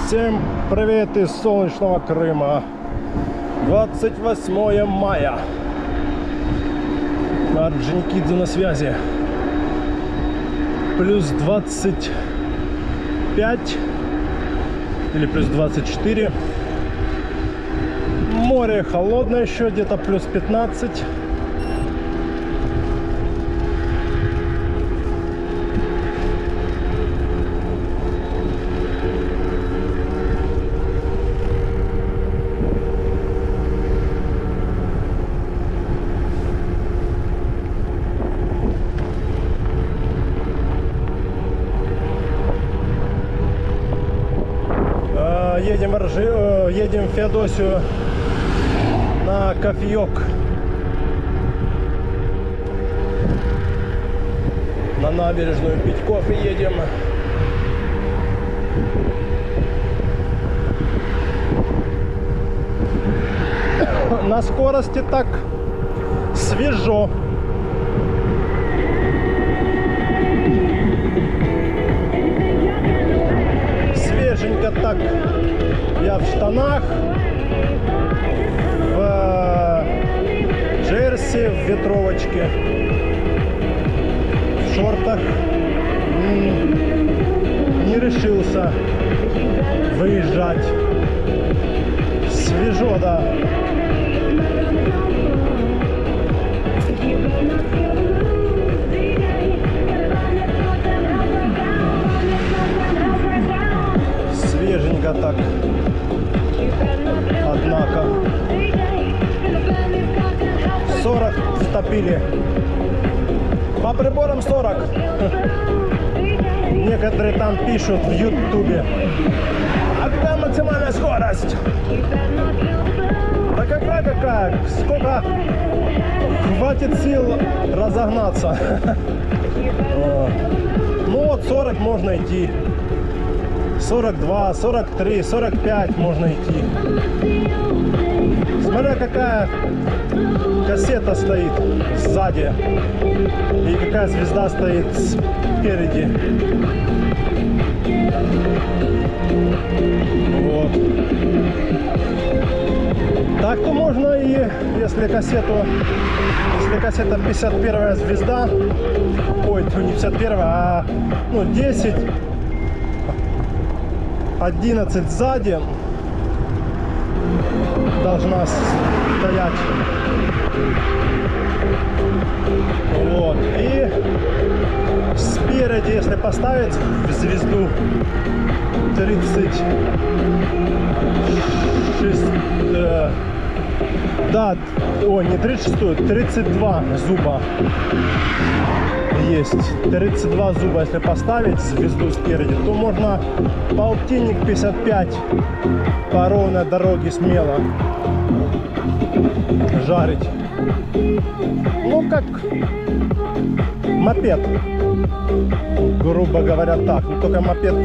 Всем привет из солнечного Крыма. 28 мая. Орджоникидзе на связи. Плюс 25 или плюс 24. Море холодное еще, где-то плюс 15. Едем в Феодосию на кофеек. На набережную пить кофе едем. На скорости так свежо. Свеженько так. Я в штанах, в джерси, в ветровочке, в шортах. Не решился выезжать. Свежо, да. Свеженько так. Однако 40 стопили. По приборам 40. Некоторые там пишут в Ютубе: а какая максимальная скорость? Да какая? Сколько хватит сил разогнаться? Ну вот 40 можно идти. 42, 43, 45 можно идти. Смотря какая кассета стоит сзади и какая звезда стоит спереди. Вот. Так-то можно и если кассета 51 звезда, ой, не 51, а 10, 11 сзади должна стоять. Вот. И спереди, если поставить звезду 36, не 36, 32 зуба есть. 32 зуба, если поставить звезду спереди, то можно полтинник 55 по ровной дороге смело жарить. Ну, как мопед, грубо говоря, так. Но только мопед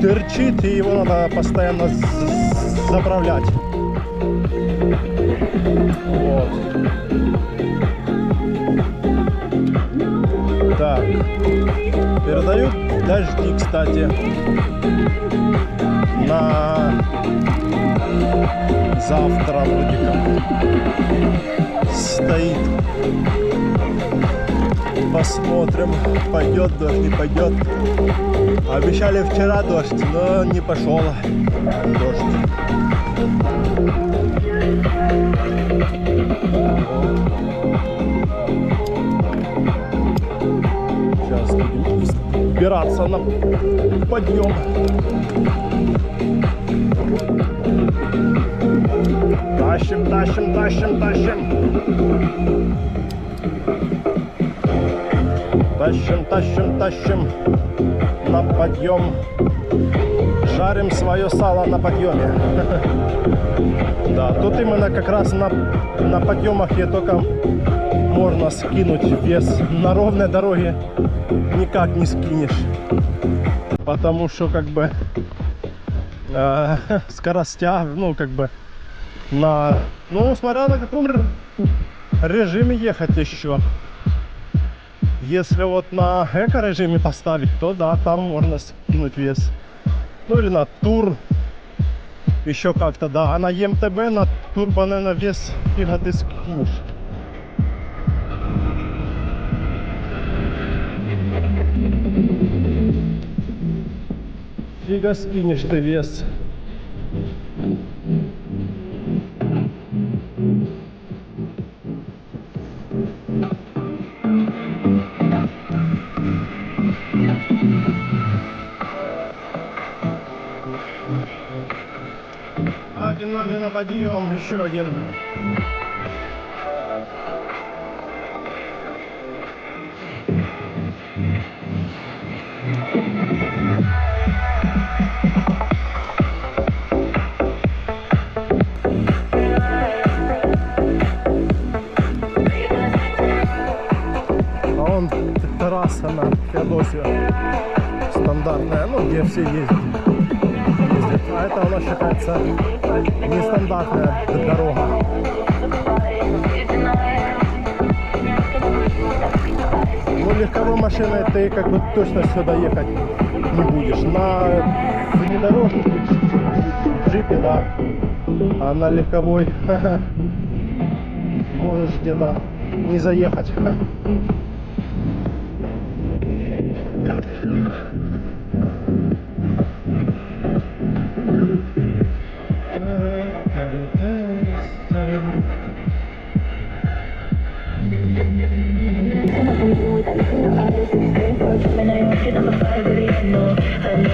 торчит, и его надо постоянно заправлять. Вот. Так, передают дожди, кстати, на завтра вроде как стоит. Посмотрим, пойдет дождь, не пойдет. Обещали вчера дождь, но не пошел дождь. Сейчас будем взбираться на подъем. Тащим. Тащим на подъем. Жарим свое сало на подъеме. Да, тут именно как раз на подъемах я только можно скинуть вес. На ровной дороге никак не скинешь. Потому что как бы скоростя, смотря на каком режиме ехать еще. Если вот на эко-режиме поставить, то да, там можно скинуть вес. Ну или на тур. Еще как-то, да. А на ЕМТБ, на турбо, наверное, вес фига ты скинешь. Фига скинешь ты вес. Один номер на подъем, еще один. А он трасса на Феодосию стандартная, ну где все ездят. А это у нас считается нестандартная дорога. Ну, легковой машиной ты как бы точно сюда ехать не будешь. На внедорожнике, джипе, да. А на легковой можешь где-то не заехать.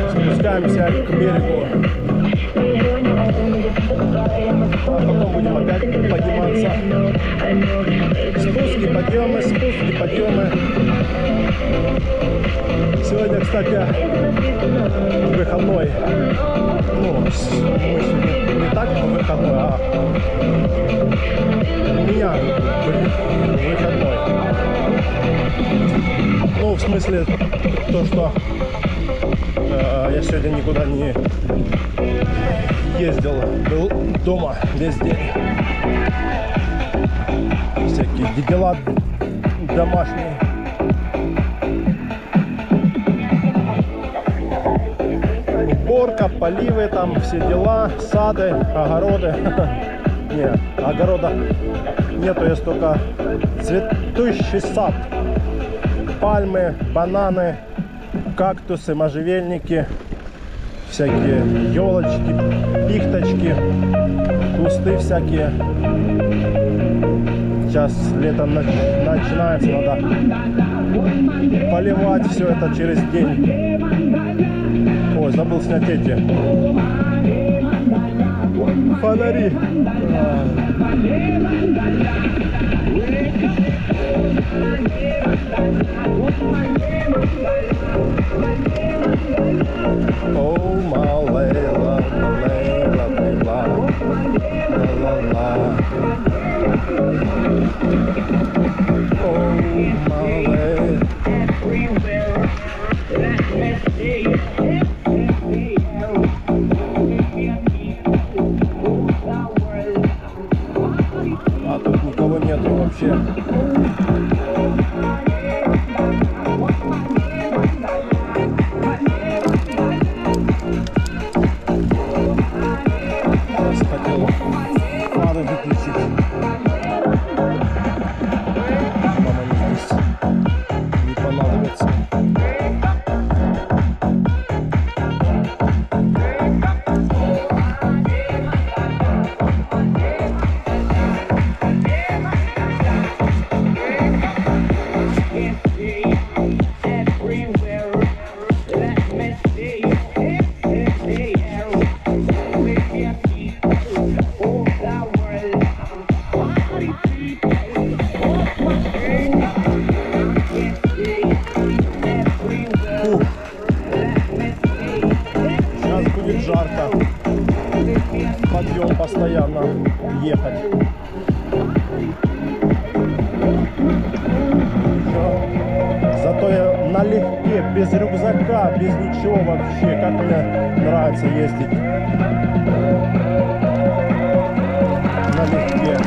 Спускаемся к берегу. А потом будем опять подниматься. Спуски, подъемы, спуски, подъемы. Сегодня, кстати, выходной. Ну, не так выходной, а у меня выходной. Ну, в смысле, то, что я сегодня никуда не ездил, был дома весь день. Всякие дела домашние. Уборка, поливы, там все дела, сады, огороды. Нет, огорода нету, есть только цветущий сад. Пальмы, бананы, кактусы, можжевельники, всякие елочки, пихточки, кусты всякие. Сейчас лето начинается, надо поливать все это через день. Ой, забыл снять эти фонари. Oh, my Layla, Layla, Layla, la la la. Oh, my Layla. А тут никого нету вообще. Подъем постоянно ехать. Зато я налегке, без рюкзака, без ничего вообще. Как мне нравится ездить налегке.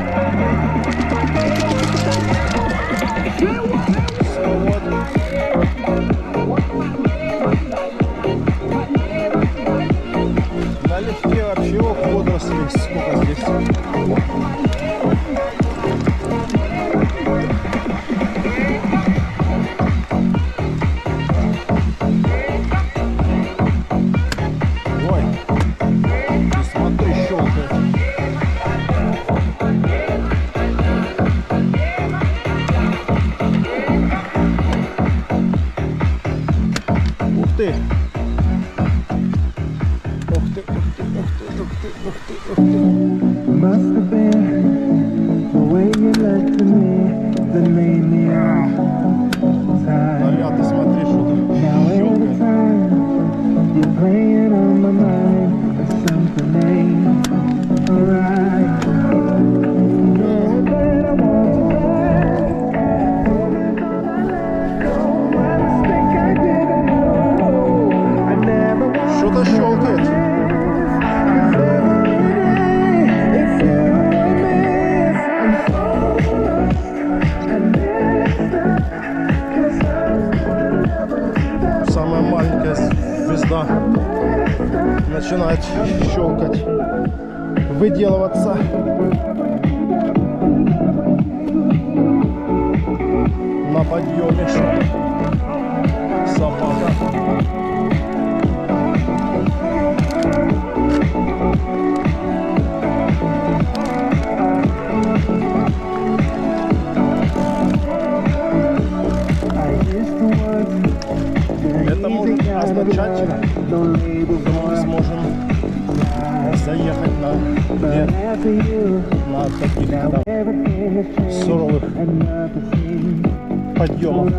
ты! Ух ты, ух ты, ух ты, ух ты, ух ты, ух ты. Must have been the way you looked to me that made me tired. Аля, ты смотри, что Now тут every щелкает. time you're playing on my mind, there's something ain't alright. Know that I want you back. Go, my mistake, I didn't know. I never want Что-то щелкает. it's you I miss. I'm so lost. I messed up. 'Cause Самая маленькая звезда начинает щелкать, выделываться. На подъеме что-то. Собака. Это может означать, что мы сможем заехать на таких там суровых подъемах.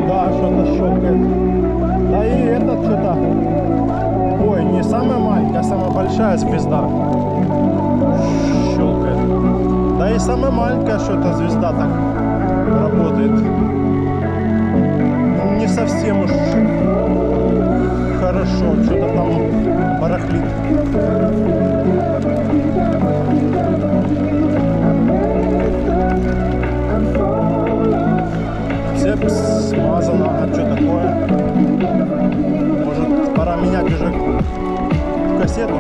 Да, что-то щелкает. Да и этот что-то... Ой, не самая маленькая, а самая большая звезда щелкает. Да и самая маленькая что-то звезда так работает. Не совсем уж хорошо, что-то там барахлит. Цепь смазана, а что такое? Может, пора менять уже кассету?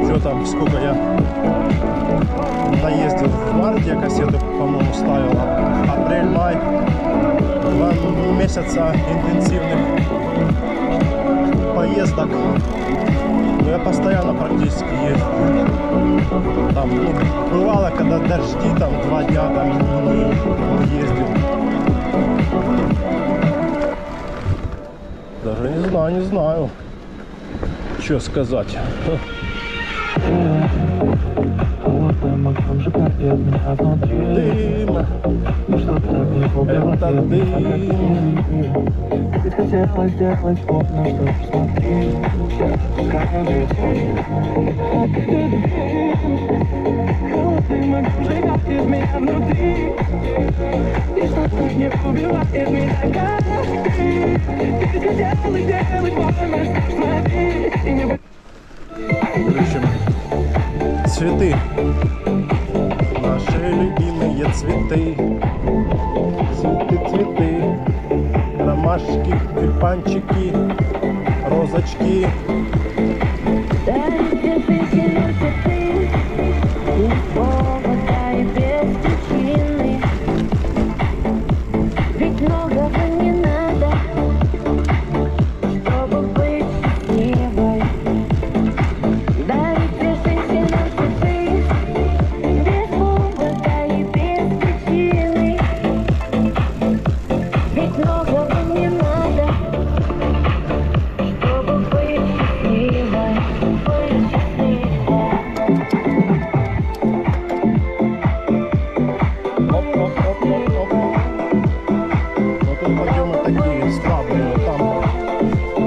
Что там, сколько я наездил в марте, кассету, по-моему, ставил. Апрель-май, 2 месяца интенсивных поездок. Но я постоянно практически езжу. Там, бывало, когда дожди, там 2 дня там не ездил. Даже не знаю, что сказать. Дым, это дым. Ведь хотела сделать фото, чтобы смотреть, как он живет. Ты могу сжигать из меня внутри, и что-то не убивает меня, как ты. Ты хотела сделать больно, что смотри, и не... В общем, цветы. Наши любимые цветы. Цветы, цветы. Ромашки, тюльпанчики, розочки.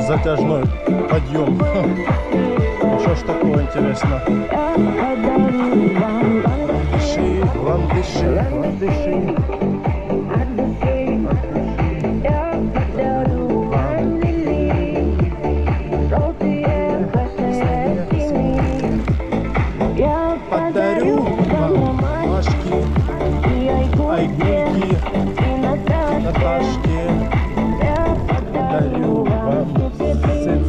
Затяжной подъем. Что ж такое интересно? Ландыши, ландыши, ландыши. Подарю вам Машки, Айгульки, Наташки. Подарю вам все цветы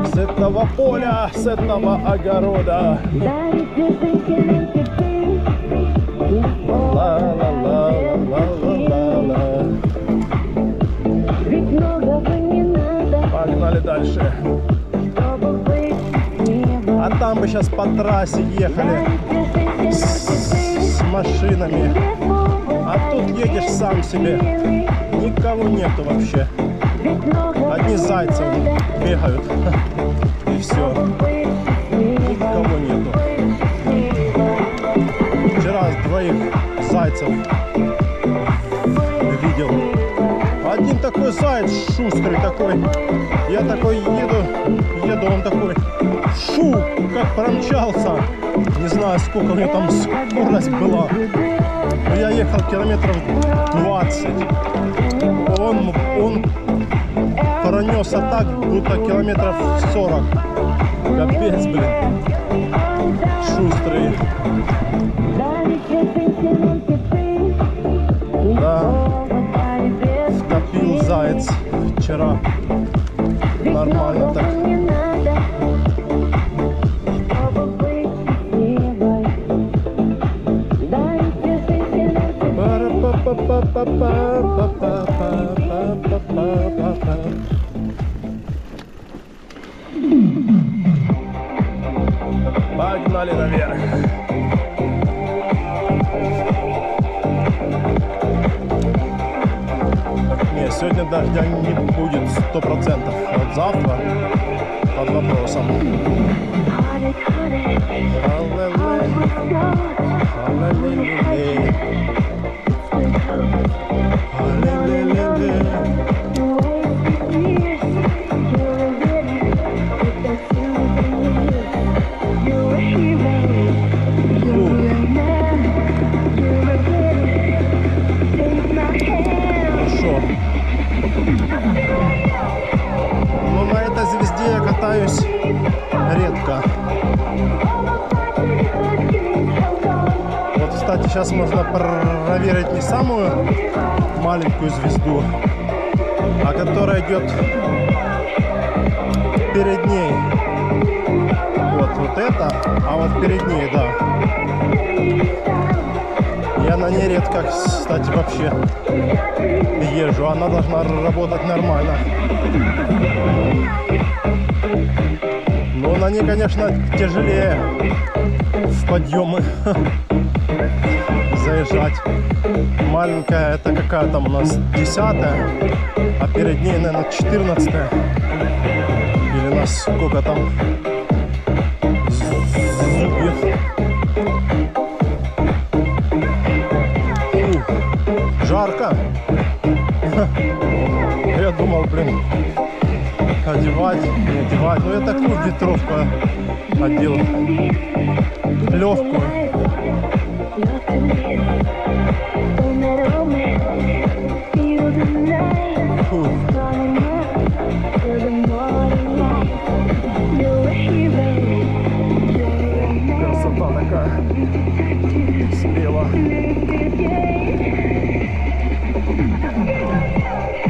с этого поля, с этого огорода. бы сейчас по трассе ехали с машинами. А тут едешь сам себе. Никого нету вообще. Одни зайцы бегают. И все. Никого нету. Вчера двоих зайцев видел. Один такой заяц шустрый такой. Я такой еду, он такой, фу, как промчался. Не знаю, сколько у него там скорость была. Но я ехал километров 20. Он пронесся так, будто километров 40. Капец, блин. Шустрый. Да. Втопил заяц вчера. Нормально так. Погнали наверх. Не, сегодня дождя не будет 100%. Вот завтра под вопросом. Но на этой звезде я катаюсь редко. Вот, кстати, сейчас можно проверить не самую маленькую звезду, а которая идет перед ней. Вот это, а вот перед ней, да. Я на ней редко, кстати, вообще езжу. Она должна работать нормально. Но на ней, конечно, тяжелее в подъемы заезжать. Маленькая, это какая там у нас 10-я, а перед ней, наверное, 14-я. Или на сколько там зубьев. Жарко. Я думал, блин, одевать, не одевать. Но я такую ветровку одел. Легкую. Фу. Красота такая. Слева.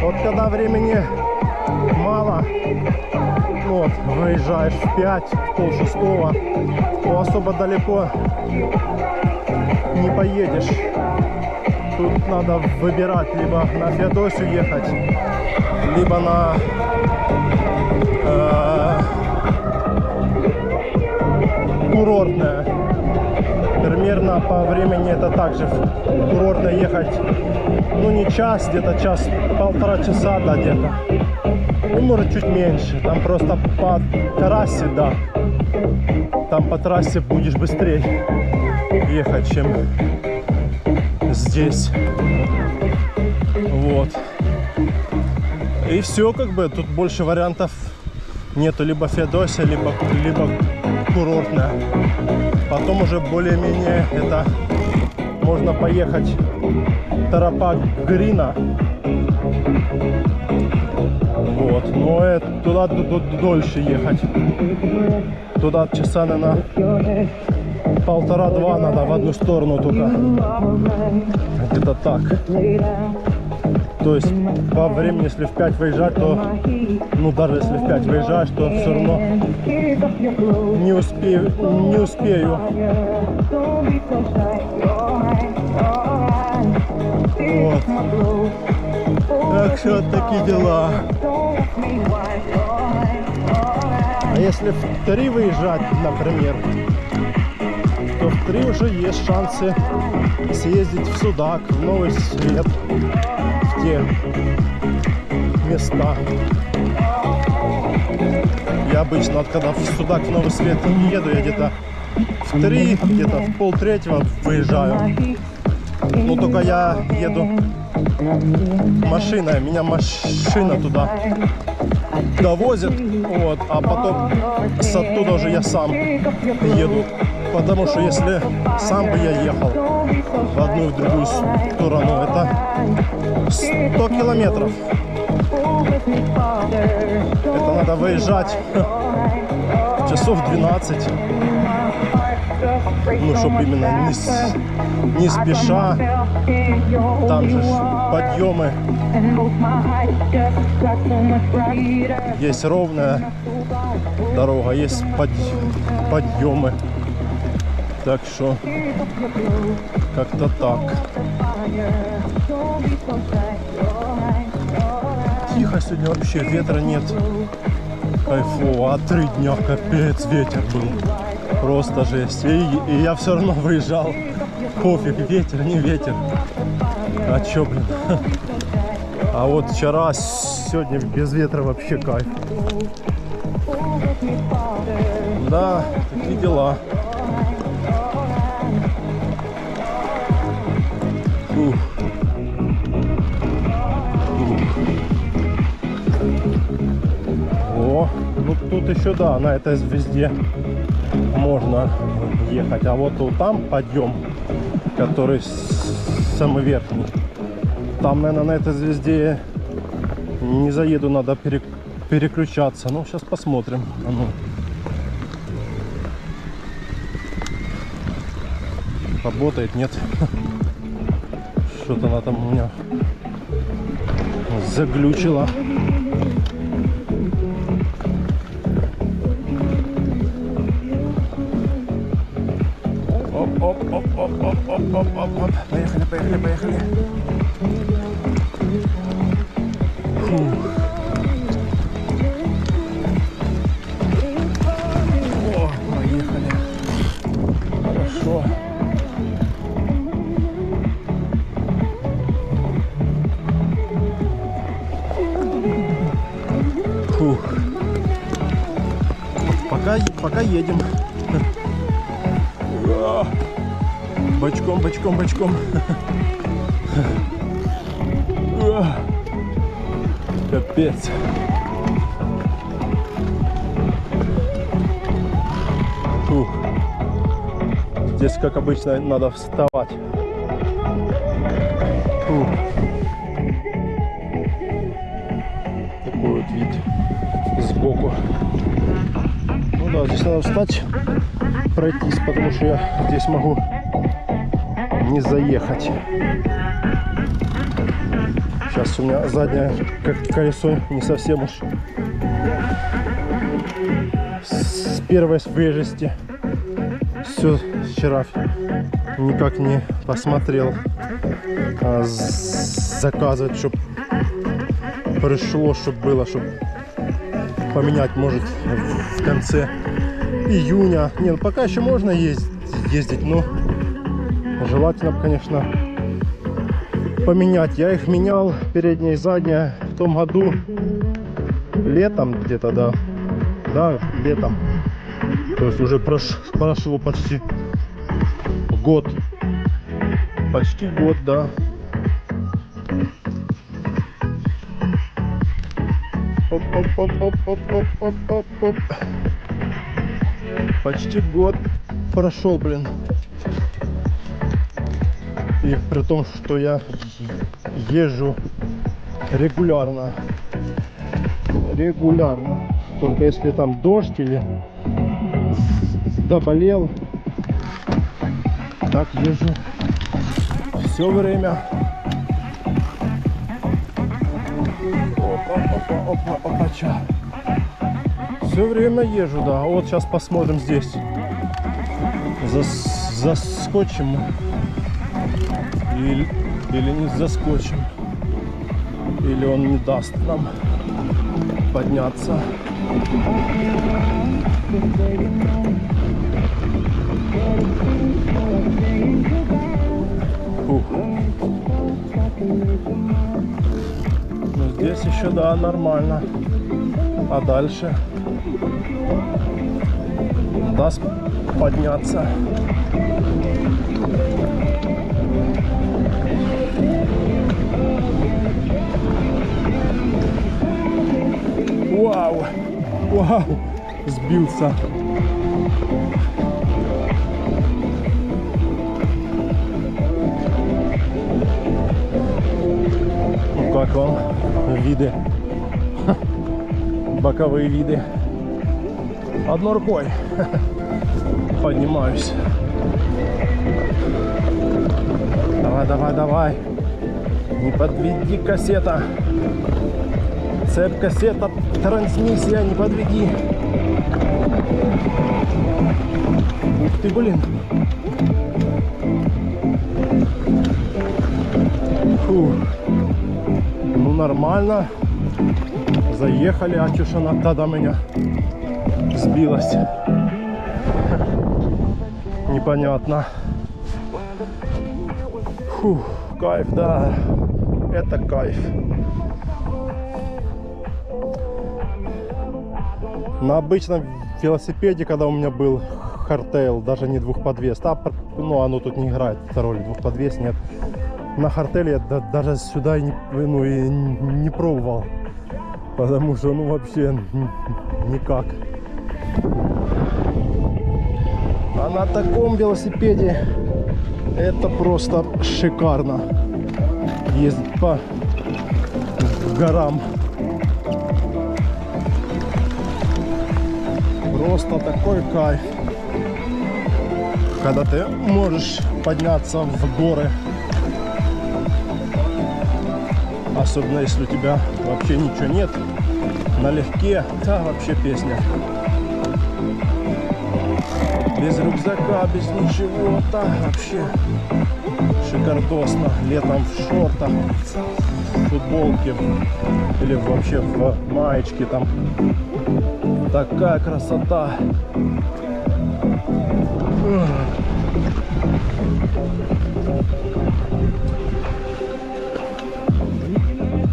Вот когда времени мало, вот, выезжаешь в 5, в полшестого, то особо далеко не поедешь. Тут надо выбирать, либо на Феодосию ехать, либо на курортное. Примерно по времени это также в курортное ехать, ну не час, где-то час-полтора часа, да, где-то. Ну, может, чуть меньше. Там просто по трассе, да. Там по трассе будешь быстрее ехать, чем здесь. Вот. И все, как бы, тут больше вариантов нету. Либо Феодосия, либо курортная. Потом уже более-менее это можно поехать Тарапак Грина. Вот. Но это туда дольше ехать. Туда часа, наверное, полтора-два надо в одну сторону только. Где-то так. То есть по времени, если в 5 выезжать, то, ну даже если в 5 выезжаешь, то все равно не успею. Вот. Так что вот такие дела. А если в 3 выезжать, например, то в 3 уже есть шансы съездить в Судак, в Новый Свет, в те места. Я обычно, вот, когда в Судак, в Новый Свет еду, я где-то в 3, где-то в пол-третьего выезжаю. Но только я еду машиной, меня машина туда довозит, вот, а потом с оттуда уже я сам еду. Потому что если сам бы я ехал в одну и в другую сторону, это 100 километров. Это надо выезжать часов 12. Ну, чтобы именно не спеша. Там же подъемы. Есть ровная дорога, есть подъемы. Так что как-то так. Тихо сегодня вообще, ветра нет. Кайфово, а 3 дня капец ветер был. Просто жесть. И я все равно выезжал. Пофиг, ветер, не ветер. А чё, блин? А вот вчера, сегодня без ветра вообще кайф. Да, такие дела. Ух. О, ну тут еще, да, на этой звезде можно ехать. А вот там подъем, который самый верхний. Там, наверное, на этой звезде не заеду, надо переключаться. Ну, сейчас посмотрим. А ну. Работает, нет? Что-то она там у меня заглючила. Оп. Поехали. Фух. О, поехали. Хорошо. Фух. Пока едем. Бочком. Капец. Фух. Здесь, как обычно, надо вставать. Фух. Такой вот вид сбоку. Ну да, здесь надо встать, пройтись, потому что я здесь могу не заехать. Сейчас у меня заднее колесо не совсем уж с первой свежести. Все вчера никак не посмотрел. Заказывать, чтобы пришло, чтобы было, чтобы поменять, может, в конце июня. Не, ну пока еще можно ездить, но желательно, конечно, поменять. Я их менял, переднее и заднее, в том году летом где-то, да, летом. То есть уже прошло почти год. Почти год, да. Оп. Почти год прошел, блин. И при том, что я езжу регулярно. Только если там дождь или заболел, так езжу все время. Опа. Все время езжу, да. Вот сейчас посмотрим здесь. Заскочим или не заскочим. Или он не даст нам подняться. Фух. Ну, здесь еще, да, нормально. А дальше даст подняться. Вау! Вау! Сбился. Ну как вам виды? Боковые виды. Одной рукой поднимаюсь. Давай, давай, давай. Не подведи, кассета. Цепь, кассета, трансмиссия, не подведи. Ух ты, блин. Фух. Ну нормально. Заехали, а чё ж она тогда меня сбилась? Непонятно. Фух, кайф, да. Это кайф. На обычном велосипеде, когда у меня был Hardtail, даже не двухподвес, ну оно тут не играет роль, двухподвес нет. На Hardtail я даже сюда и не пробовал, потому что ну вообще никак. А на таком велосипеде это просто шикарно ездить по горам. Просто такой кайф, когда ты можешь подняться в горы, особенно если у тебя вообще ничего нет, налегке, да, вообще песня. Без рюкзака, без ничего, да, вообще шикардосно. Летом в шортах, в футболке или вообще в маечке там. Такая красота.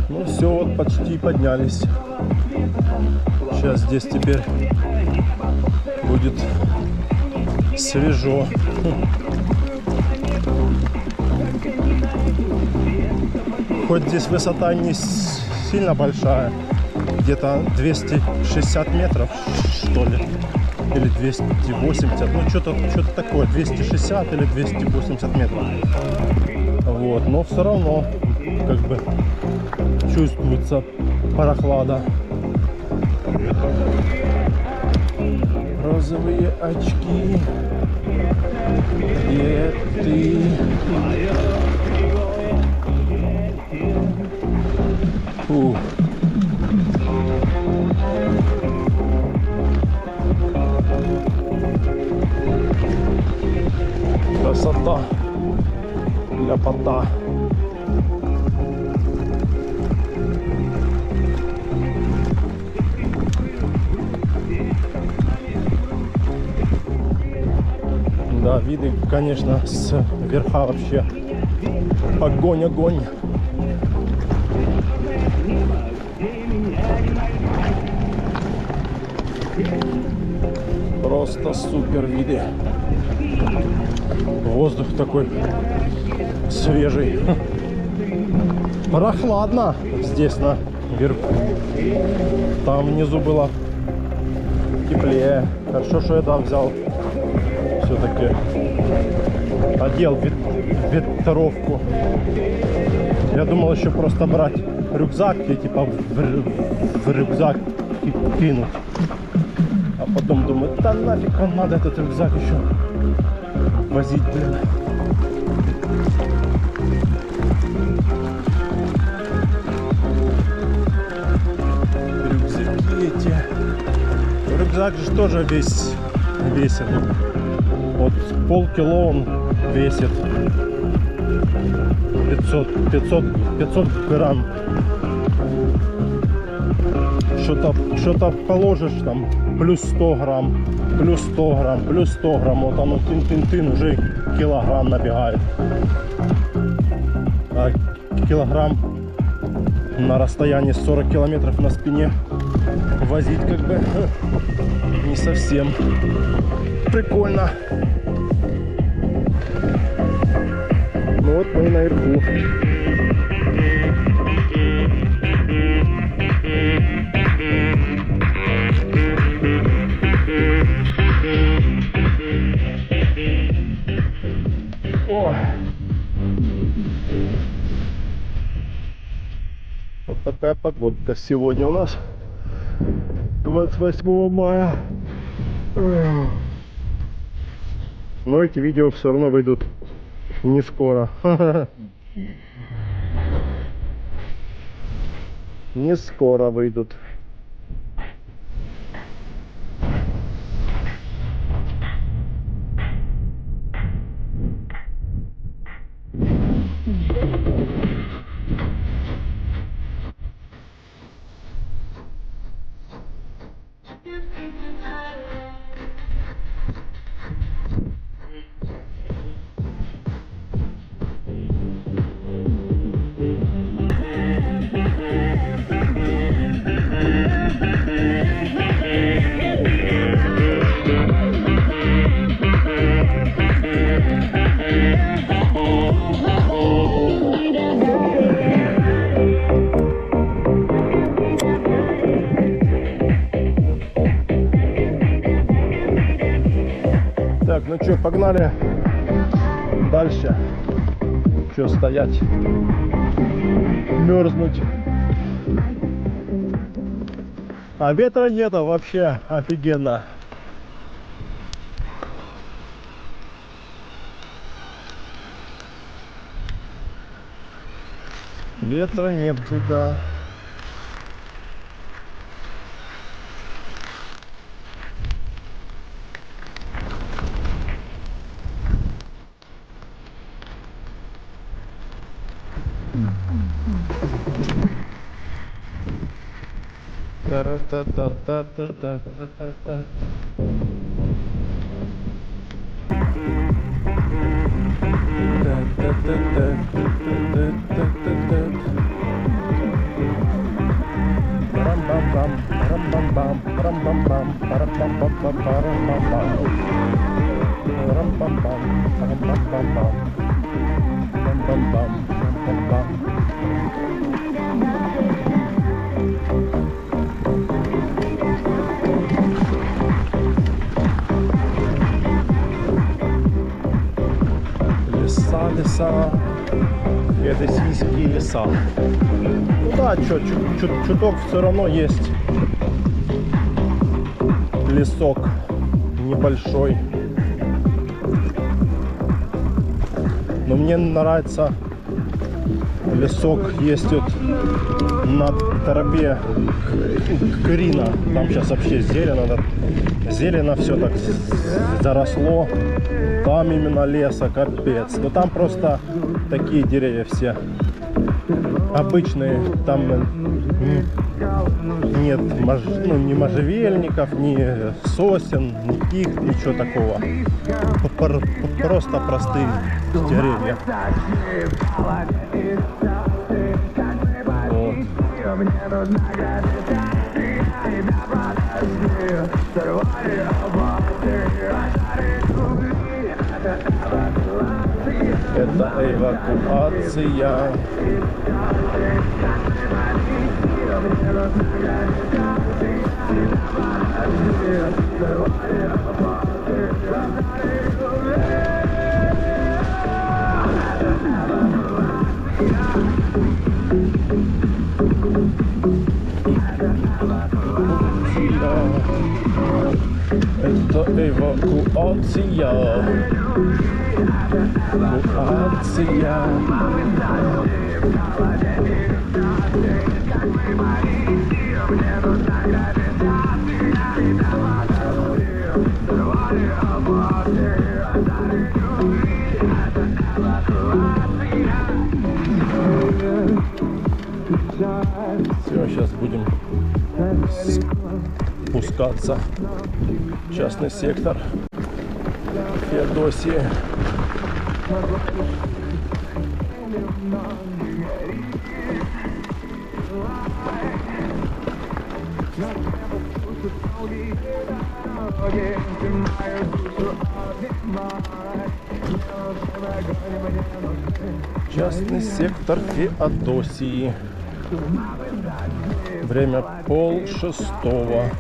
Ну все, вот почти поднялись. Сейчас здесь теперь будет свежо. Хоть здесь высота не сильно большая, где-то 260 метров, что ли, или 280, ну что-то такое, 260 или 280 метров. Вот, но все равно как бы чувствуется прохлада. Розовые очки, где ты? Фух. Красота, ляпота. Да, виды, конечно, с верха вообще огонь, огонь. Просто супер виды. Воздух такой свежий. Прохладно здесь наверху. Там внизу было теплее. Хорошо, что я да, взял. Все-таки одел ветровку. Я думал еще просто брать рюкзак и типа в рюкзак кинуть. А потом думаю, да нафиг вам надо этот рюкзак еще возить, блин. Рюкзаки эти. Рюкзак же тоже весит. Вот полкило он весит. 500 грамм. что-то положишь там, плюс 100 грамм, плюс 100 грамм, плюс 100 грамм, вот оно тын-тын-тын, уже килограмм набегает. А килограмм на расстоянии 40 километров на спине возить как бы не совсем прикольно. Ну вот мы наверху. О! Вот такая погодка сегодня у нас 28 мая. Но эти видео все равно выйдут не скоро. Не скоро выйдут. Так, ну что, погнали дальше. Что стоять, мерзнуть. А ветра нету, вообще офигенно. Ветра нет, да. Та-ра-та-та-та-та-та-та-та. Парам-бам-бам, парам-бам-бам, парам-бам-бам, парам-бам-бам-бам, парам-бам-бам. Парам-бам-бам, парам-бам-бам-бам. Бам-бам-бам, бам-бам-бам. Леса, это сельские леса. Ну да, чуток все равно есть лесок небольшой. Но мне нравится лесок есть вот на тропе Крина. Там сейчас вообще зелено все так заросло. Там именно леса капец. Но там просто такие деревья все обычные. Там нет ни можжевельников, ни сосен, ни их, ничего такого. Просто простые деревья. Вот. Это эвакуация. Это эвакуация. Эвакуация. Все, сейчас будем спускаться в частный сектор Феодосии. Частный сектор Феодосии. Время 5:30.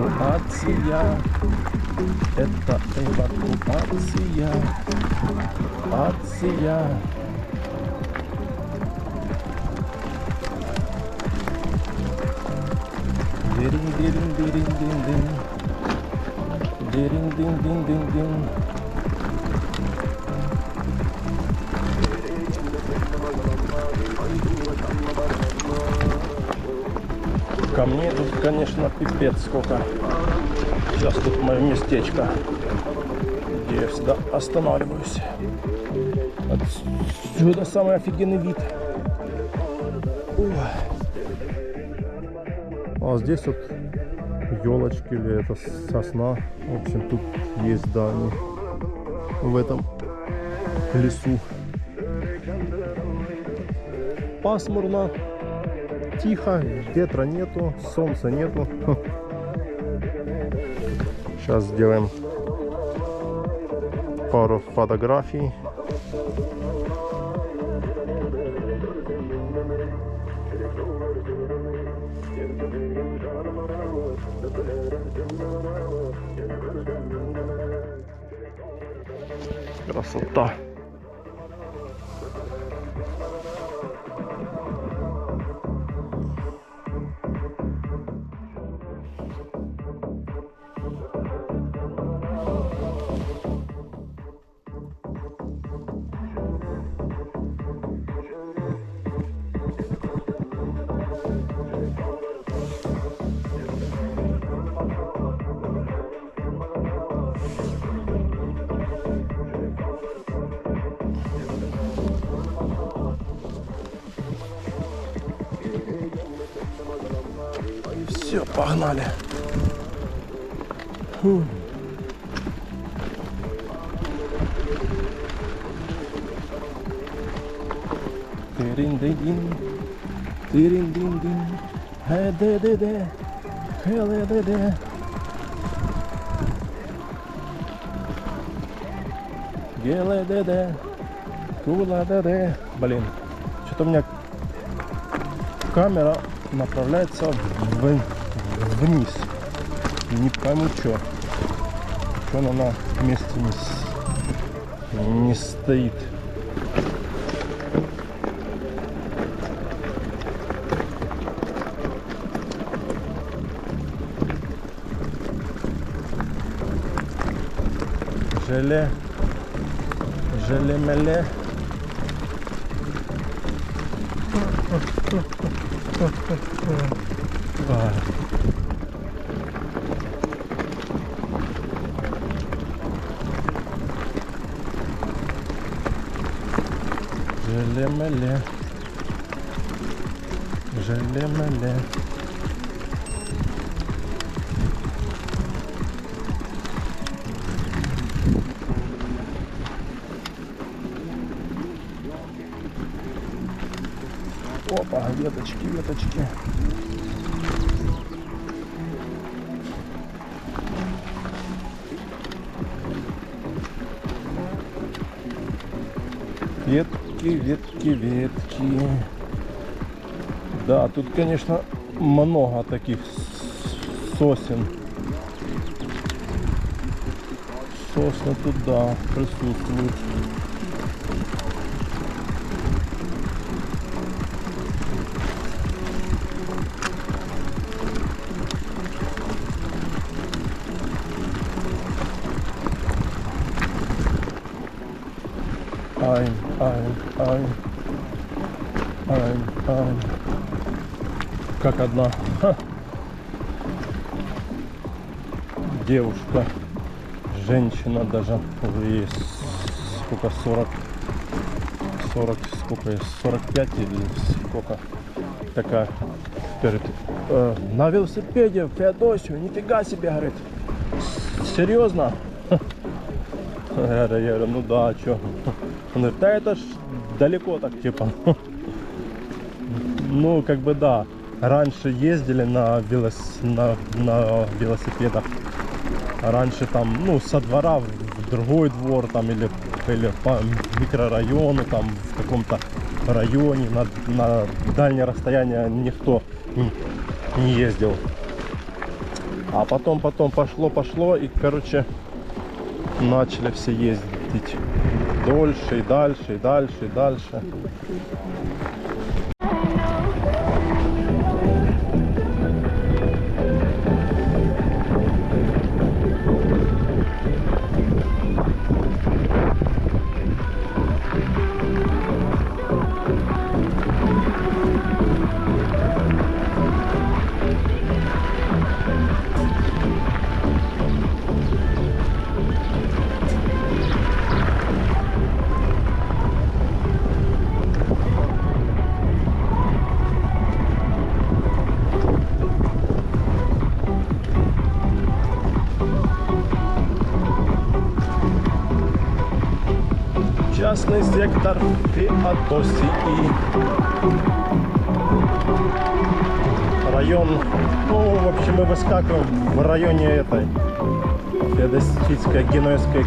Эвакуация. Это эвакуация. Акция. Дирин-дирин-дирин-дин-дин. Дирин-дин-дин-дин-дин. Камней тут, конечно, пипец сколько. Сейчас тут мое местечко, где я всегда останавливаюсь. Отсюда самый офигенный вид. А здесь вот елочки или это сосна. В общем, тут есть, да, они в этом лесу. Пасмурно, тихо, ветра нету, солнца нету. Сейчас сделаем пару фотографий. Красота. Все, погнали. Фу. Тирин-дин-дин, тирин-дин-дин, хэ-дэ-дэ-дэ, хэ-дэ-дэ-дэ. Гелэ-дэ-дэ, кула-дэ-дэ. Блин, что-то у меня камера направляется вниз. Не пойму, что она на месте не стоит. Желе-меле. Желе-меле. Желе-меле. Опа, веточки, веточки. Ветки, ветки, ветки. Да, тут, конечно, много таких сосен. Сосны тут, да, присутствуют. ай. Как одна девушка, женщина даже, ей сколько, 40, сколько, 45 или сколько, такая, говорит, на велосипеде в Феодосию, нифига себе, говорит, серьезно? Я говорю, ну да, а чё? Он говорит, да это ж далеко так, типа. Ну, как бы да, раньше ездили на велосипедах, раньше там, ну, со двора в другой двор, там, или по микрорайону, там, в каком-то районе, на дальнее расстояние никто не ездил. А потом пошло, и, короче, начали все ездить дольше, и дальше, и дальше, и дальше. Частный сектор Феодосии. Район, ну, в общем, мы выскакиваем в районе этой Феодосийской Генуэзской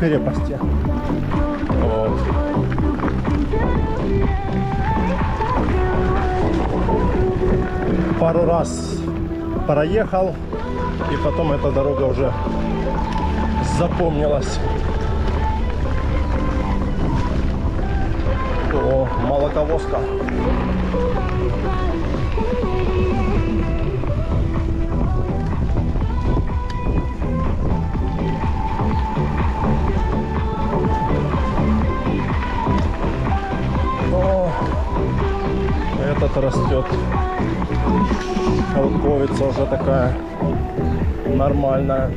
крепости. Вот. Пару раз проехал, и потом эта дорога уже запомнилась. О, молоковозка. О, этот растет. Шелковица уже такая нормальная.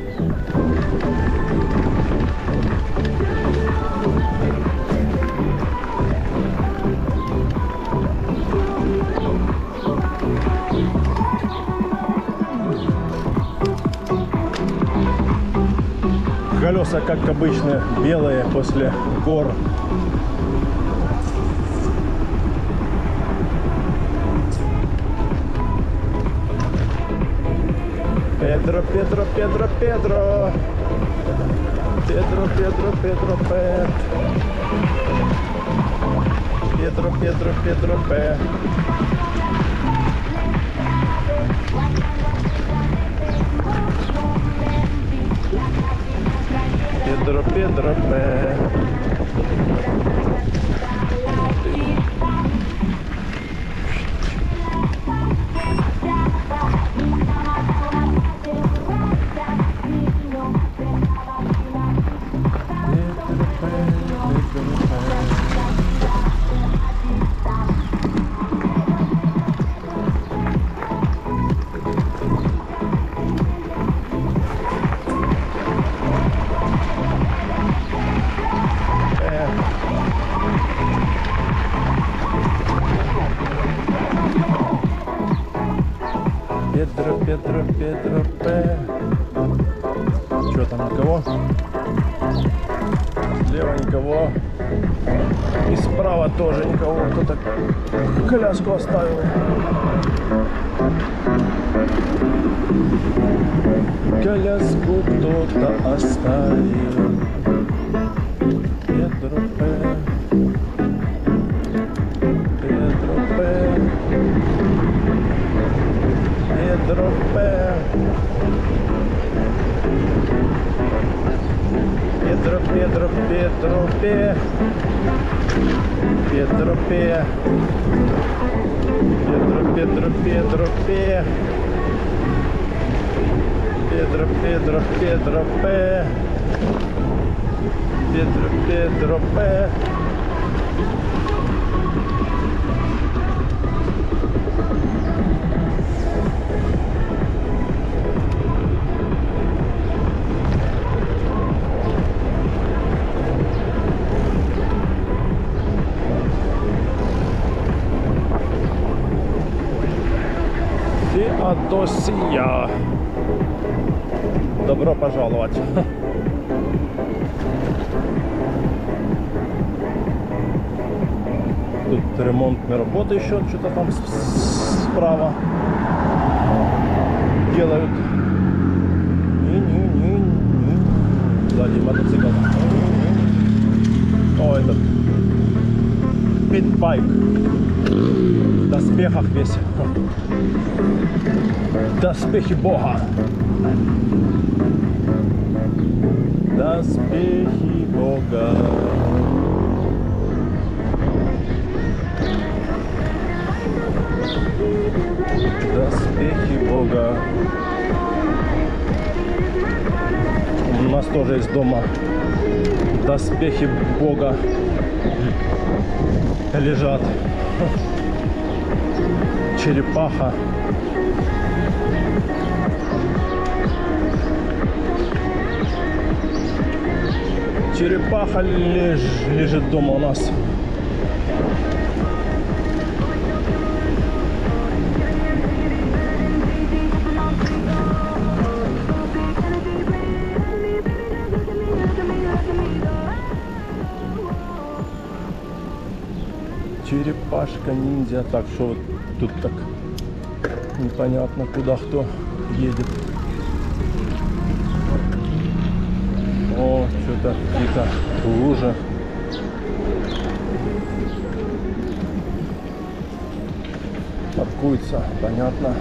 Колеса, как обычно, белые после гор. Педро, Педро, Педро, Педро. Педро, Педро, Педро, Педро. Педро, Педро, Педро, Педро. Педро, Педро, Педро. Педро, Педро, Педро, П. Что там, никого? Слева никого. И справа тоже никого. Кто-то коляску оставил. Коляску кто-то оставил. Педро, П. Педро, П. Педро, П. Педро, Педро, Педро, П. Педро, П. Педро, Педро, Педро, П. Педро, Педро, Педро, П. Педро, Педро, П. Феодосия. Добро пожаловать. Тут ремонтные работы еще что-то там справа делают. Сзади мотоцикл. О, этот питбайк. В доспехах весь. Доспехи Бога. Доспехи Бога. Доспехи Бога. У нас тоже есть дома доспехи Бога лежат. Черепаха. Черепаха лежит дома у нас. Черепашка ниндзя. Так, что вот тут так непонятно, куда кто едет. О, что-то какие-то лужи. Паркуется, понятно.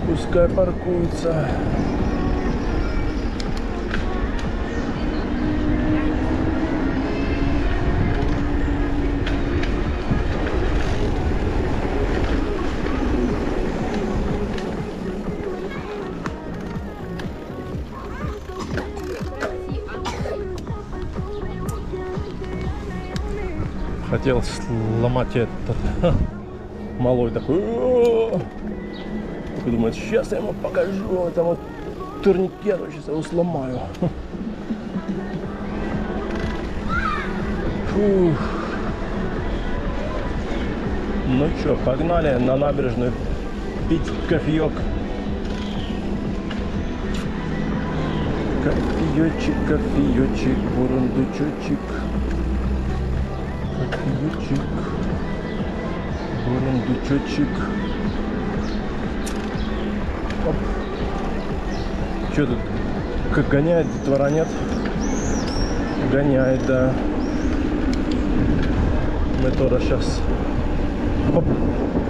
Пускай паркуется. Хотел сломать этот малой такой. Думает, сейчас я ему покажу. Это вот турникет, сейчас я его сломаю. Фух. Ну что, погнали на набережную пить кофеек. Кофеечек, кофеечек, бурундучочек. Кофеечек, бурундучочек. Оп. Что тут? Как гоняет, детвора нет? Гоняет, да. Мы тоже сейчас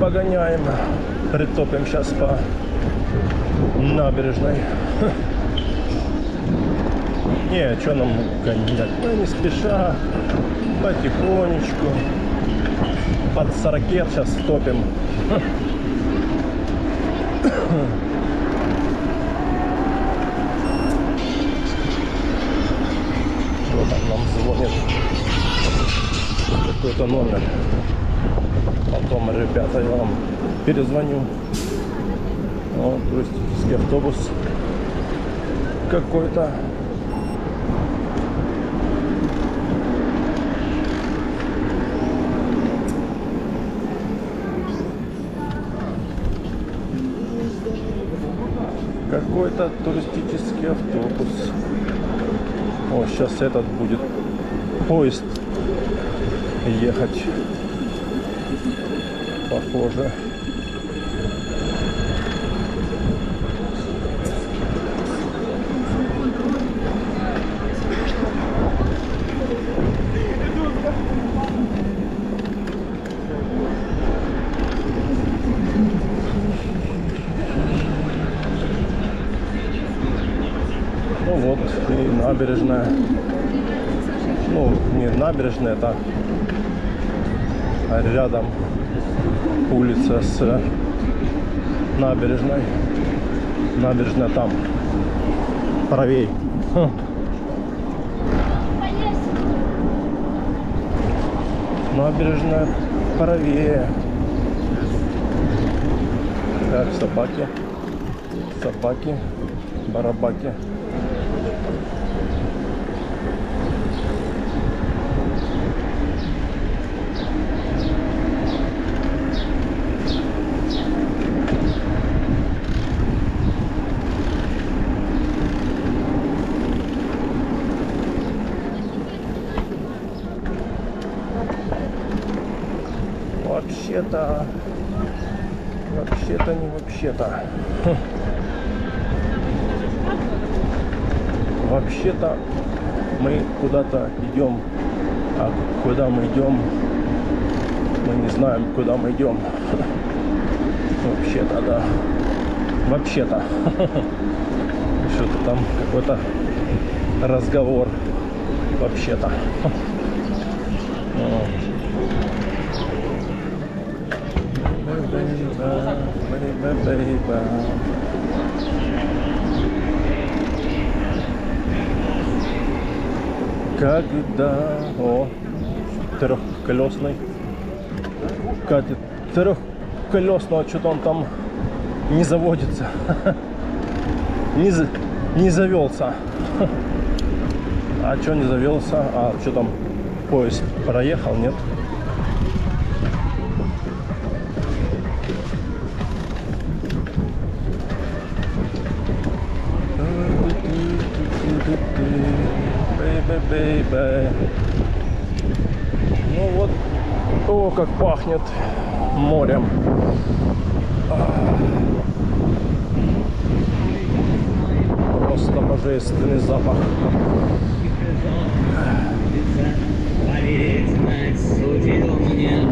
погоняем. Притопим сейчас по набережной. Не, что нам гонять? Мы не спеша, потихонечку. Под 40 сейчас топим. Что там нам звонит? Какой-то номер. Потом, ребята, я вам перезвоню. Вот, туристический автобус какой-то. Какой-то туристический автобус. О, сейчас этот будет поезд ехать. Похоже. Ну вот и набережная. Ну, не набережная, так. А рядом улица с набережной. Набережная там. Правей. Набережная правее. Так, собаки. Собаки. Барабаки. вообще-то не вообще-то. Вообще-то мы куда-то идем, а куда мы идем, мы не знаем, куда мы идем. Вообще-то, да. Вообще-то. Что-то там какой-то разговор. Вообще-то. Когда... О, трехколесный. Катит трехколесного, что-то он там не заводится. Не завелся. А что не завелся? А что там, поезд проехал, нет? Baby. Ну вот, о, как пахнет морем. Просто божественный запах. Поверить, знать, судил мне